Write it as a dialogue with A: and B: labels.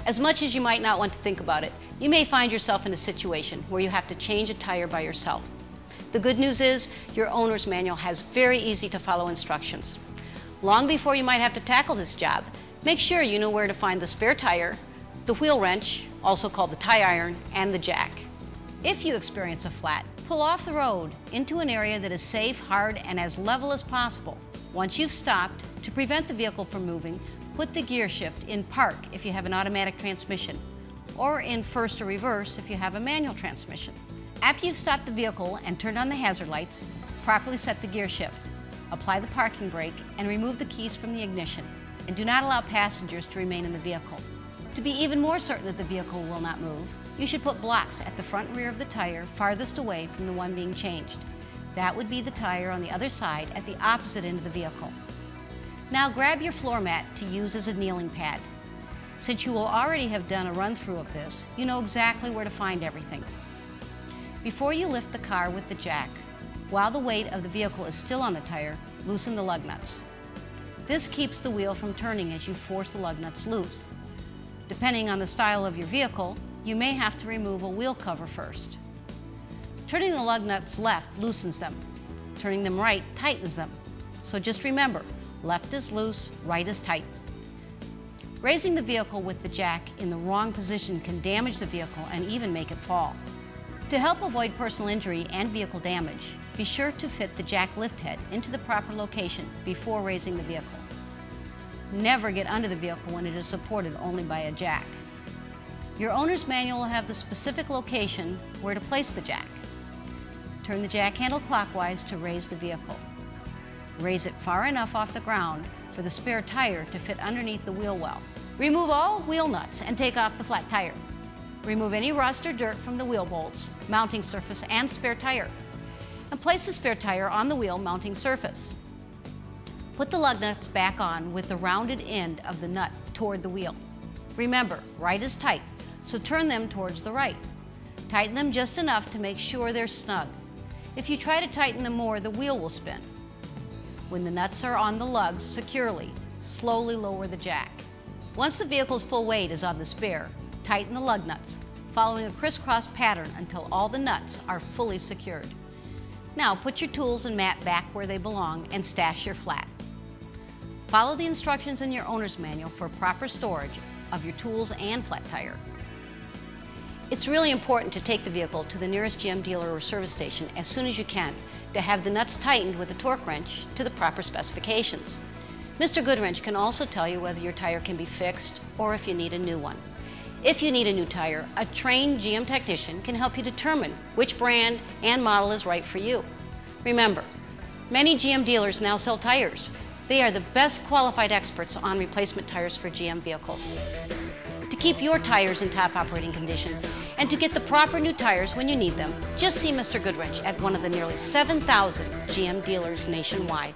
A: As much as you might not want to think about it, you may find yourself in a situation where you have to change a tire by yourself. The good news is your owner's manual has very easy to follow instructions. Long before you might have to tackle this job, make sure you know where to find the spare tire, the wheel wrench, also called the tie iron, and the jack. If you experience a flat, pull off the road into an area that is safe, hard, and as level as possible. Once you've stopped, to prevent the vehicle from moving, put the gear shift in park if you have an automatic transmission, or in first or reverse if you have a manual transmission. After you've stopped the vehicle and turned on the hazard lights, properly set the gear shift, apply the parking brake, and remove the keys from the ignition, and do not allow passengers to remain in the vehicle. To be even more certain that the vehicle will not move, you should put blocks at the front and rear of the tire farthest away from the one being changed. That would be the tire on the other side at the opposite end of the vehicle. Now grab your floor mat to use as a kneeling pad. Since you will already have done a run-through of this, you know exactly where to find everything. Before you lift the car with the jack, while the weight of the vehicle is still on the tire, loosen the lug nuts. This keeps the wheel from turning as you force the lug nuts loose. Depending on the style of your vehicle, you may have to remove a wheel cover first. Turning the lug nuts left loosens them. Turning them right tightens them. So just remember, left is loose, right is tight. Raising the vehicle with the jack in the wrong position can damage the vehicle and even make it fall. To help avoid personal injury and vehicle damage, be sure to fit the jack lift head into the proper location before raising the vehicle. Never get under the vehicle when it is supported only by a jack. Your owner's manual will have the specific location where to place the jack. Turn the jack handle clockwise to raise the vehicle. Raise it far enough off the ground for the spare tire to fit underneath the wheel well. Remove all wheel nuts and take off the flat tire. Remove any rust or dirt from the wheel bolts, mounting surface, and spare tire. And place the spare tire on the wheel mounting surface. Put the lug nuts back on with the rounded end of the nut toward the wheel. Remember, right is tight, so turn them towards the right. Tighten them just enough to make sure they're snug. If you try to tighten them more, the wheel will spin. When the nuts are on the lugs securely, slowly lower the jack. Once the vehicle's full weight is on the spare, tighten the lug nuts, following a crisscross pattern until all the nuts are fully secured. Now put your tools and mat back where they belong and stash your flat. Follow the instructions in your owner's manual for proper storage of your tools and flat tire. It's really important to take the vehicle to the nearest GM dealer or service station as soon as you can to have the nuts tightened with a torque wrench to the proper specifications. Mr. Goodwrench can also tell you whether your tire can be fixed or if you need a new one. If you need a new tire, a trained GM technician can help you determine which brand and model is right for you. Remember, many GM dealers now sell tires. They are the best qualified experts on replacement tires for GM vehicles. To keep your tires in top operating condition and to get the proper new tires when you need them, just see Mr. Goodwrench at one of the nearly 7,000 GM dealers nationwide.